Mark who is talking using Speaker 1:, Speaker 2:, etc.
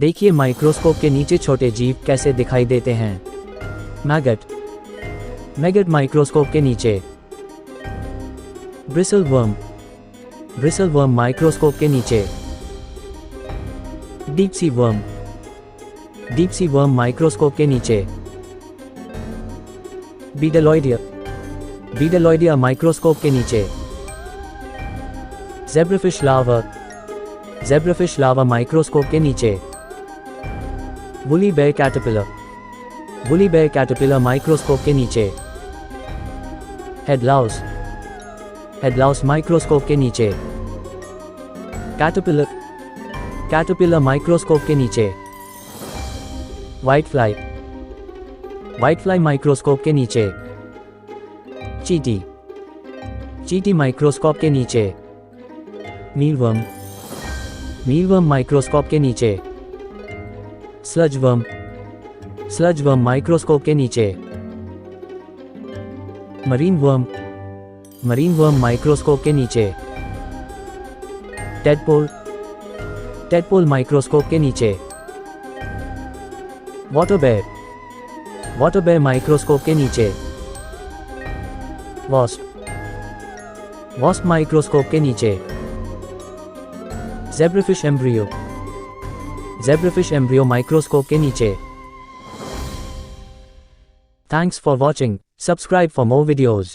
Speaker 1: देखिए माइक्रोस्कोप के नीचे छोटे जीव कैसे दिखाई देते हैं। मैगट। मैगट माइक्रोस्कोप के नीचे। Bristle worm. Bristle worm microscope के नीचे। Deep sea worm. Deep sea worm microscope के नीचे। बीडलॉइडिया। बीडलॉइडिया माइक्रोस्कोप के नीचे। Zebrafish larva. Zebrafish larva microscope के नीचे। Woolly bear caterpillar. Woolly bear caterpillar microscope के नीचे। Head louse. Head louse microscope के नीचे। कैटरपिलर। कैटरपिलर माइक्रोस्कोप के नीचे। Whitefly. Whitefly microscope के नीचे। चीटी। चीटी माइक्रोस्कोप के नीचे। मीलवर्म। मीलवर्म माइक्रोस्कोप के नीचे। Sludge worm. Sludge worm microscope के नीचे। Marine worm. Marine worm microscope के नीचे। टेडपोल। टेडपोल माइक्रोस्कोप के नीचे। Water bear. Water bear microscope के नीचे। वॉस्प। वॉस्प माइक्रोस्कोप के नीचे। Zebrafish embryo. Zebrafish embryo microscope के नीचे। Thanks for watching. Subscribe for more videos.